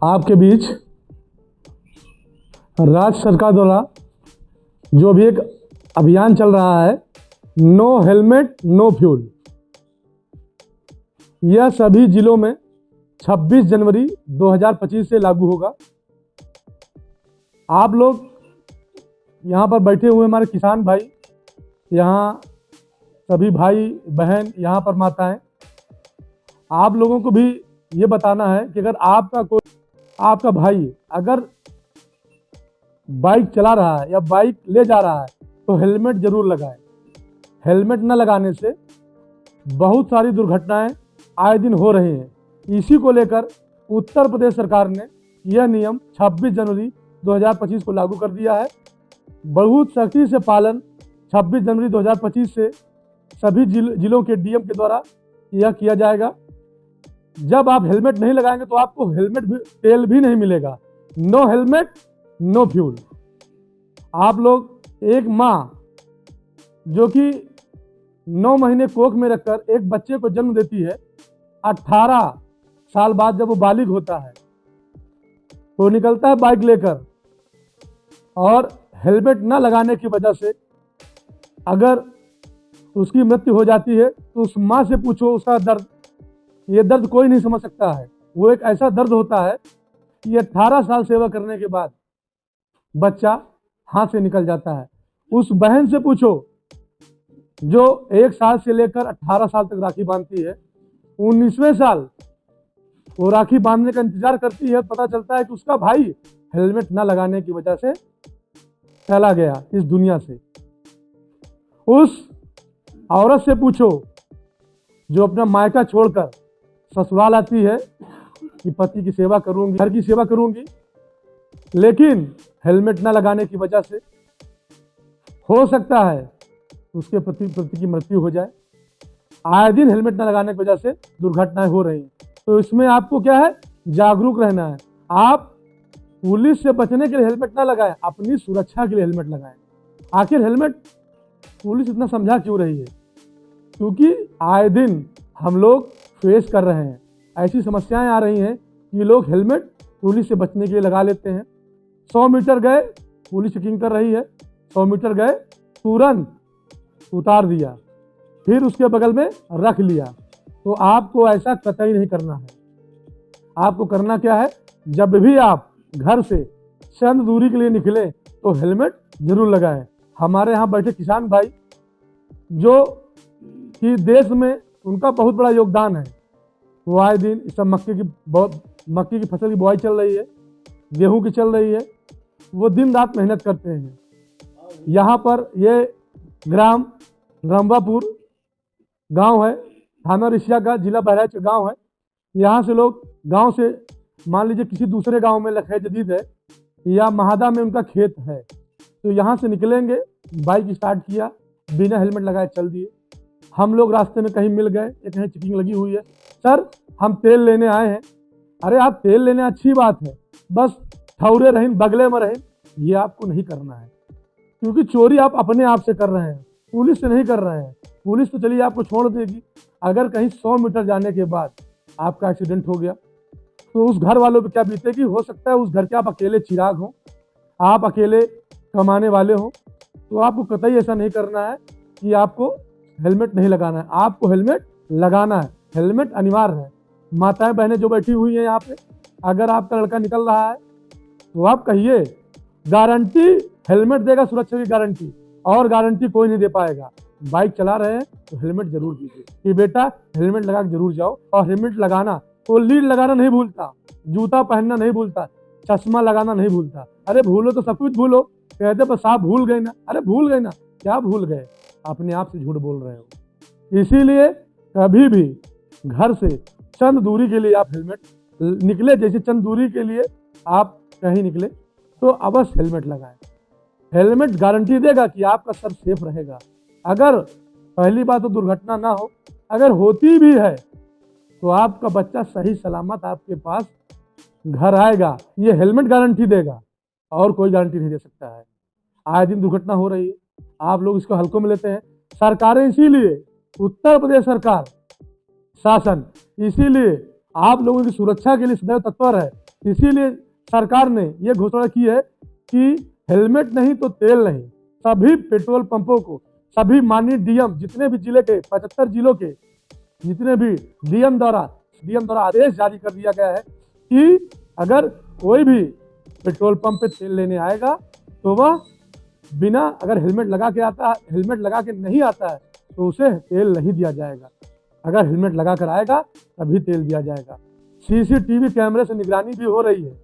आपके बीच राज्य सरकार द्वारा जो भी एक अभियान चल रहा है, नो हेलमेट नो फ्यूल, यह सभी जिलों में 26 जनवरी 2025 से लागू होगा। आप लोग यहाँ पर बैठे हुए हमारे किसान भाई, यहाँ सभी भाई बहन, यहाँ पर माताएं, आप लोगों को भी ये बताना है कि अगर आपका भाई अगर बाइक चला रहा है या बाइक ले जा रहा है तो हेलमेट जरूर लगाएं। हेलमेट न लगाने से बहुत सारी दुर्घटनाएं आए दिन हो रही हैं। इसी को लेकर उत्तर प्रदेश सरकार ने यह नियम 26 जनवरी 2025 को लागू कर दिया है। बहुत सख्ती से पालन 26 जनवरी 2025 से सभी जिलों के डीएम के द्वारा यह किया जाएगा। जब आप हेलमेट नहीं लगाएंगे तो आपको हेलमेट भी, तेल भी नहीं मिलेगा। No helmet no fuel. आप लोग एक माँ जो कि 9 महीने कोख में रखकर एक बच्चे को जन्म देती है, 18 साल बाद जब वो बालिग होता है तो निकलता है बाइक लेकर, और हेलमेट न लगाने की वजह से अगर उसकी मृत्यु हो जाती है तो उस माँ से पूछो उसका दर्द। ये दर्द कोई नहीं समझ सकता है। वो एक ऐसा दर्द होता है कि 18 साल सेवा करने के बाद बच्चा हाथ से निकल जाता है। उस बहन से पूछो जो 1 साल से लेकर 18 साल तक राखी बांधती है, 19वें साल वो राखी बांधने का इंतजार करती है, पता चलता है कि उसका भाई हेलमेट न लगाने की वजह से चला गया इस दुनिया से। उस औरत से पूछो जो अपना मायका छोड़कर ससुराल आती है कि पति की सेवा करूंगी, घर की सेवा करूंगी, लेकिन हेलमेट न लगाने की वजह से हो सकता है उसके पति की मृत्यु हो जाए। आए दिन हेलमेट न लगाने की वजह से दुर्घटनाएं हो रही हैं। तो इसमें आपको क्या है, जागरूक रहना है। आप पुलिस से बचने के लिए हेलमेट ना लगाएं, अपनी सुरक्षा के लिए हेलमेट लगाएं। आखिर हेलमेट पुलिस इतना समझा क्यों रही है? क्योंकि आए दिन हम लोग फेस कर रहे हैं, ऐसी समस्याएं आ रही हैं कि लोग हेलमेट पुलिस से बचने के लिए लगा लेते हैं। 100 मीटर गए, पुलिस चेकिंग कर रही है, 100 मीटर गए तुरंत उतार दिया, फिर उसके बगल में रख लिया। तो आपको ऐसा कतई नहीं करना है। आपको करना क्या है, जब भी आप घर से चंद दूरी के लिए निकले तो हेलमेट जरूर लगाएं। हमारे यहाँ बैठे किसान भाई जो कि देश में उनका बहुत बड़ा योगदान है, वो आए दिन इस सब मक्की की फसल की बुआई चल रही है, गेहूं की चल रही है, वो दिन रात मेहनत करते हैं। यहाँ पर ये ग्राम रंबापुर गांव है, थाना रिसिया का, जिला बहराइच का गांव है। यहाँ से लोग गांव से मान लीजिए किसी दूसरे गांव में लखै जदीद है या महादा में उनका खेत है, तो यहाँ से निकलेंगे, बाइक स्टार्ट किया, बिना हेलमेट लगाए चल दिए। हम लोग रास्ते में कहीं मिल गए, कहीं चेकिंग लगी हुई है, सर हम तेल लेने आए हैं। अरे आप तेल लेने अच्छी बात है, बस ठौरे रहें, बगले में रहें, ये आपको नहीं करना है। क्योंकि चोरी आप अपने आप से कर रहे हैं, पुलिस से नहीं कर रहे हैं। पुलिस तो चलिए आपको छोड़ देगी, अगर कहीं 100 मीटर जाने के बाद आपका एक्सीडेंट हो गया तो उस घर वालों पर क्या बीतेगी? हो सकता है उस घर के आप अकेले चिराग हों, आप अकेले कमाने वाले हों। तो आपको कतई ऐसा नहीं करना है कि आपको हेलमेट नहीं लगाना है। आपको हेलमेट लगाना है, हेलमेट अनिवार्य है। माताएं बहनें जो बैठी हुई हैं यहाँ पे, अगर आपका लड़का निकल रहा है तो आप कहिए, गारंटी हेलमेट देगा, सुरक्षा की गारंटी, और गारंटी कोई नहीं दे पाएगा। बाइक चला रहे हैं तो हेलमेट जरूर दीजिए कि बेटा हेलमेट लगा के जरूर जाओ। और हेलमेट लगाना, तो लीड लगाना नहीं भूलता, जूता पहनना नहीं भूलता, चश्मा लगाना नहीं भूलता। अरे भूलो तो सब कुछ भूलो, कहते बस आप भूल गए ना। अरे भूल गए ना, क्या भूल गए? अपने आप से झूठ बोल रहे हो। इसीलिए कभी भी घर से चंद दूरी के लिए आप हेलमेट निकले, जैसे चंद दूरी के लिए आप कहीं निकले तो अवश्य हेलमेट लगाएं। हेलमेट गारंटी देगा कि आपका सर सेफ रहेगा। अगर पहली बात तो दुर्घटना ना हो, अगर होती भी है तो आपका बच्चा सही सलामत आपके पास घर आएगा। ये हेलमेट गारंटी देगा, और कोई गारंटी नहीं दे सकता है। आए दिन दुर्घटना हो रही है, आप लोग इसको हल्कों में लेते हैं। सरकारें इसीलिए, उत्तर प्रदेश सरकार शासन इसीलिए आप लोगों की सुरक्षा के लिए सदैव तत्पर है। इसीलिए सरकार ने ये घोषणा की है कि हेलमेट नहीं तो तेल नहीं। सभी पेट्रोल पंपों को, सभी माननीय डीएम, जितने भी जिले के 75 जिलों के जितने भी डीएम द्वारा आदेश जारी कर दिया गया है कि अगर कोई भी पेट्रोल पंप पे तेल लेने आएगा तो वह बिना, अगर हेलमेट लगा के नहीं आता है तो उसे तेल नहीं दिया जाएगा। अगर हेलमेट लगा कर आएगा तभी तेल दिया जाएगा। सीसीटीवी कैमरे से निगरानी भी हो रही है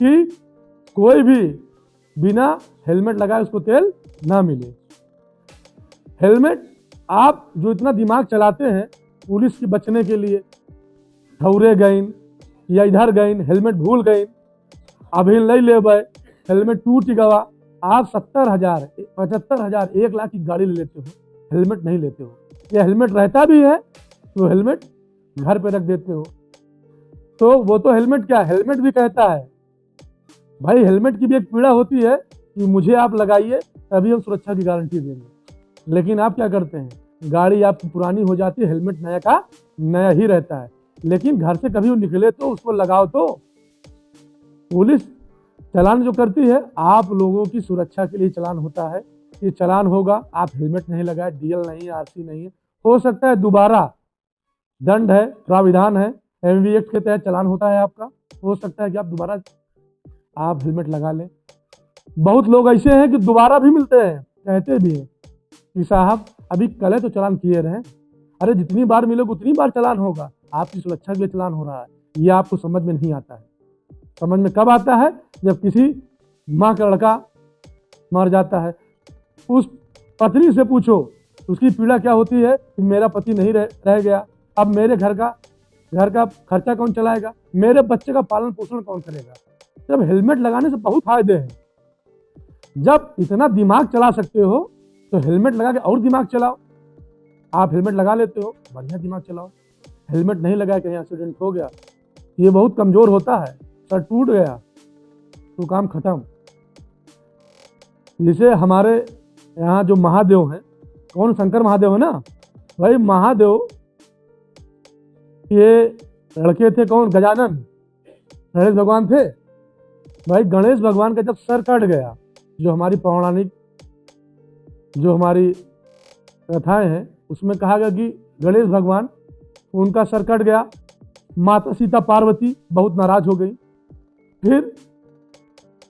कि कोई भी बिना हेलमेट लगाए उसको तेल ना मिले। हेलमेट आप जो इतना दिमाग चलाते हैं पुलिस की बचने के लिए, ठौरे गईन या इधर गईन, हेलमेट भूल गईन, अभी नहीं ले गए, हेलमेट टूट गवा, आप 70,000, 75,000, 1 लाख की गाड़ी ले लेते हो, हेलमेट नहीं लेते हो। या हेलमेट रहता भी है तो हेलमेट घर पे रख देते हो। तो वो तो हेलमेट क्या, हेलमेट भी कहता है भाई, हेलमेट की भी एक पीड़ा होती है कि मुझे आप लगाइए तभी हम सुरक्षा की गारंटी देंगे। लेकिन आप क्या करते हैं, गाड़ी आपकी पुरानी हो जाती है, हेलमेट नया का नया ही रहता है, लेकिन घर से कभी वो निकले तो उसको लगाओ। तो पुलिस चालान जो करती है आप लोगों की सुरक्षा के लिए चालान होता है। ये चालान होगा, आप हेलमेट नहीं लगाए, डीएल नहीं है, आरसी नहीं है, हो सकता है दोबारा दंड है, प्राविधान है, एमवी एक्ट के तहत चालान होता है आपका, हो सकता है कि आप दोबारा आप हेलमेट लगा लें। बहुत लोग ऐसे हैं कि दोबारा भी मिलते हैं, कहते भी हैं कि साहब अभी कल तो चालान किए रहे। अरे जितनी बार मिलोगे उतनी बार चालान होगा, आपकी सुरक्षा के लिए चालान हो रहा है। ये आपको समझ में नहीं आता है। समझ में कब आता है, जब किसी माँ का लड़का मर जाता है, उस पत्नी से पूछो उसकी पीड़ा क्या होती है कि मेरा पति नहीं रह गया, अब मेरे घर का खर्चा कौन चलाएगा, मेरे बच्चे का पालन पोषण कौन करेगा। जब हेलमेट लगाने से बहुत फायदे हैं। जब इतना दिमाग चला सकते हो तो हेलमेट लगा के और दिमाग चलाओ। आप हेलमेट लगा लेते हो, बढ़िया दिमाग चलाओ। हेलमेट नहीं लगाए, कहीं एक्सीडेंट हो गया, ये बहुत कमजोर होता है, सर टूट गया तो काम खत्म। जैसे हमारे यहाँ जो महादेव हैं, कौन, शंकर महादेव है ना भाई, महादेव ये लड़के थे, कौन, गजानन, गणेश भगवान थे भाई। गणेश भगवान का जब सर कट गया, जो हमारी पौराणिक जो हमारी कथाएं हैं उसमें कहा गया कि गणेश भगवान, उनका सर कट गया, माता सीता पार्वती बहुत नाराज हो गई। फिर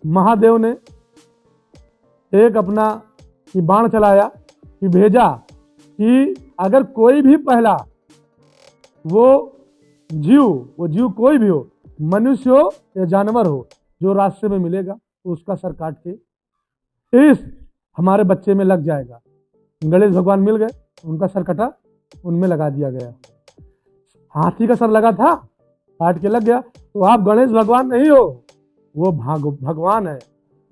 महादेव ने एक अपना बाण चलाया कि भेजा कि अगर कोई भी पहला वो जीव कोई भी हो, मनुष्य हो या जानवर हो, जो रास्ते में मिलेगा तो उसका सर काट के इस हमारे बच्चे में लग जाएगा। गणेश भगवान मिल गए, उनका सर कटा, उनमें लगा दिया गया। हाथी का सर लगा था, काट के लग गया। तो आप गणेश भगवान नहीं हो, वो भगवान है,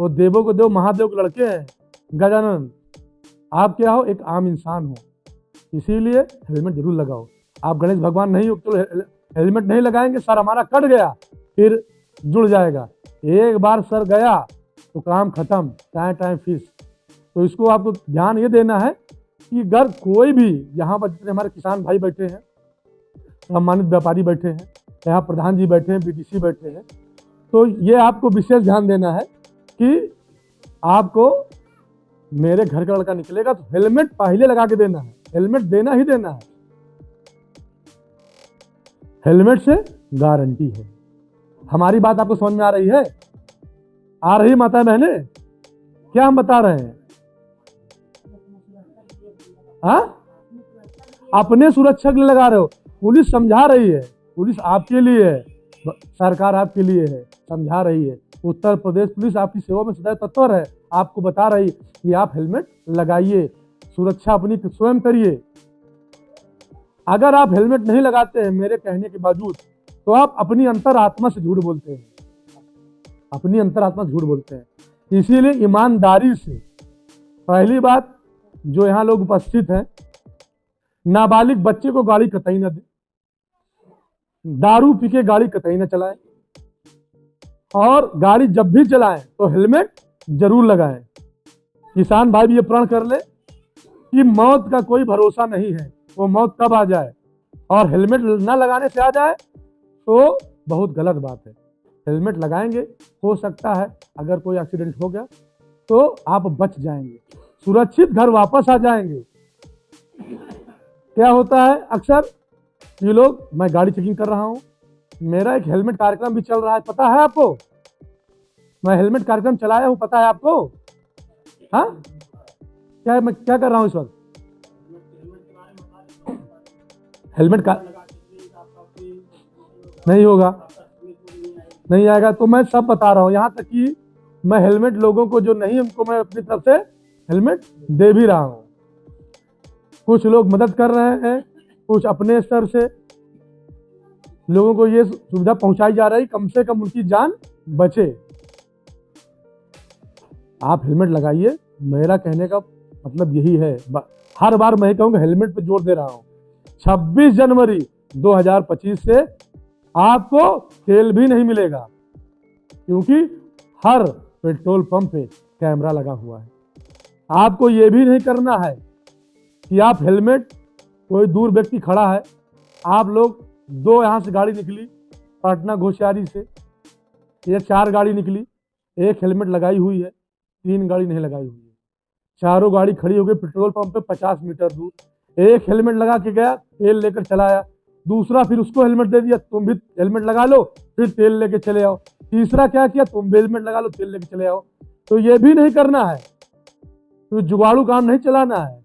वो देवों को देव, महादेव के लड़के हैं, गजानन। आप क्या हो, एक आम इंसान हो। इसीलिए हेलमेट जरूर लगाओ। आप गणेश भगवान नहीं हो तो हेलमेट नहीं लगाएंगे, सर हमारा कट गया, फिर जुड़ जाएगा। एक बार सर गया तो काम खत्म, टाइम फीस। तो इसको आपको ध्यान ये देना है कि अगर कोई भी, यहाँ पर जितने हमारे किसान भाई बैठे हैं, सम्मानित व्यापारी बैठे हैं, यहाँ प्रधान जी बैठे हैं, बीडीसी बैठे हैं, तो ये आपको विशेष ध्यान देना है कि आपको मेरे घर का लड़का निकलेगा तो हेलमेट पहले लगा के देना है, हेलमेट देना ही देना है। हेलमेट से गारंटी है। हमारी बात आपको समझ में आ रही है? आ रही माता बहने? क्या हम बता रहे हैं? हाँ, अपने सुरक्षा के लिए लगा रहे हो। पुलिस समझा रही है, पुलिस आपके लिए है, सरकार आपके लिए है, समझा रही है। उत्तर प्रदेश पुलिस आपकी सेवा में सदैव तत्पर है, आपको बता रही कि आप हेलमेट लगाइए, सुरक्षा अपनी स्वयं करिए। अगर आप हेलमेट नहीं लगाते हैं मेरे कहने के बावजूद, तो आप अपनी अंतरात्मा से झूठ बोलते हैं, अपनी अंतरात्मा से झूठ बोलते हैं। इसीलिए ईमानदारी से, पहली बात, जो यहाँ लोग उपस्थित हैं, नाबालिग बच्चे को गाड़ी कतई न दे, दारू पी के गाड़ी कतई न चलाएं, और गाड़ी जब भी चलाएं तो हेलमेट जरूर लगाएं। किसान भाई भी ये प्रण कर ले कि मौत का कोई भरोसा नहीं है, वो मौत कब आ जाए, और हेलमेट न लगाने से आ जाए तो बहुत गलत बात है। हेलमेट लगाएंगे, हो सकता है अगर कोई एक्सीडेंट हो गया तो आप बच जाएंगे, सुरक्षित घर वापस आ जाएंगे। क्या होता है अक्सर ये लोग, मैं गाड़ी चेकिंग कर रहा हूँ, मेरा एक हेलमेट कार्यक्रम भी चल रहा है, पता है आपको? मैं हेलमेट कार्यक्रम चलाया हूँ, पता है आपको? हाँ, क्या मैं क्या कर रहा हूँ इस वक्त? हेलमेट का नहीं होगा, नहीं आएगा, तो मैं सब बता रहा हूँ। यहाँ तक कि मैं हेलमेट लोगों को जो नहीं, उनको मैं अपनी तरफ से हेलमेट दे भी रहा हूँ। कुछ लोग मदद कर रहे हैं, कुछ अपने स्तर से लोगों को ये सुविधा पहुंचाई जा रही, कम से कम उनकी जान बचे। आप हेलमेट लगाइए, मेरा कहने का मतलब यही है। हर बार मैं कहूँगा, हेलमेट पे जोर दे रहा हूँ। 26 जनवरी 2025 से आपको तेल भी नहीं मिलेगा, क्योंकि हर पेट्रोल पंप पे कैमरा लगा हुआ है। आपको ये भी नहीं करना है कि आप हेलमेट, कोई दूर व्यक्ति खड़ा है, आप लोग दो यहाँ से गाड़ी निकली पटना घोशियारी से, ये 4 गाड़ी निकली, एक हेलमेट लगाई हुई है, 3 गाड़ी नहीं लगाई हुई है, चारों गाड़ी खड़ी हो गई पेट्रोल पंप पे 50 मीटर दूर। एक हेलमेट लगा के गया, तेल लेकर चला आया, दूसरा फिर उसको हेलमेट दे दिया, तुम भी हेलमेट लगा लो, फिर तेल लेके चले आओ। तीसरा क्या किया, तुम भी हेलमेट लगा लो, तेल लेके चले आओ। तो ये भी नहीं करना है, तो जुगाड़ू काम नहीं चलाना है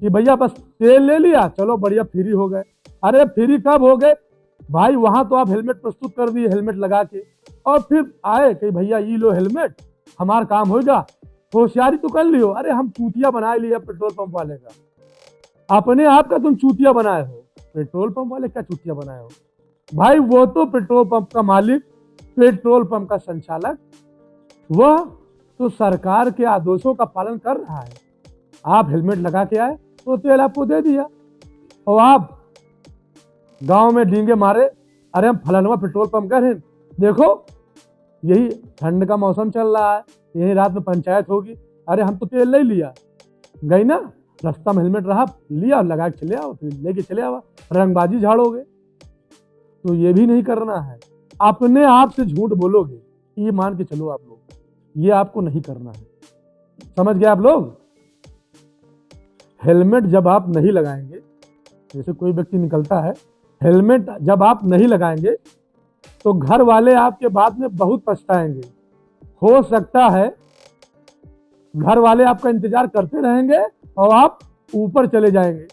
कि भैया बस तेल ले लिया, चलो बढ़िया फ्री हो गए। अरे फ्री कब हो गए भाई? वहां तो आप हेलमेट प्रस्तुत कर दिए हेलमेट लगा के, और फिर आए कि भैया ये लो हेलमेट, हमारा काम होगा, होशियारी तो कर लियो। अरे हम चूतिया बना लिया पेट्रोल पंप वाले का, अपने आप का तुम चूतिया बनाए हो, पेट्रोल पंप वाले क्या चूतिया बनाए हो भाई? वो तो पेट्रोल पंप का मालिक, पेट्रोल पंप का संचालक, वह तो सरकार के आदेशों का पालन कर रहा है। आप हेलमेट लगा के आए तो तेल आपको दे दिया, और आप गांव में डींगे मारे, अरे हम फलानवा पेट्रोल पंप गए हैं, देखो यही ठंड का मौसम चल रहा है, यही रात में पंचायत होगी, अरे हम तो तेल ले लिया, गई ना, रास्ता में हेलमेट रहा, लिया, लगा के चले आओ, फिर लेके चले आओ, रंगबाजी झाड़ोगे। तो ये भी नहीं करना है। अपने आप से झूठ बोलोगे, ये मान के चलो आप लोग, ये आपको नहीं करना है। समझ गए आप लोग? हेलमेट जब आप नहीं लगाएंगे, जैसे कोई व्यक्ति निकलता है, हेलमेट जब आप नहीं लगाएंगे तो घर वाले आपके बाद में बहुत पछताएंगे। हो सकता है घर वाले आपका इंतजार करते रहेंगे और आप ऊपर चले जाएंगे।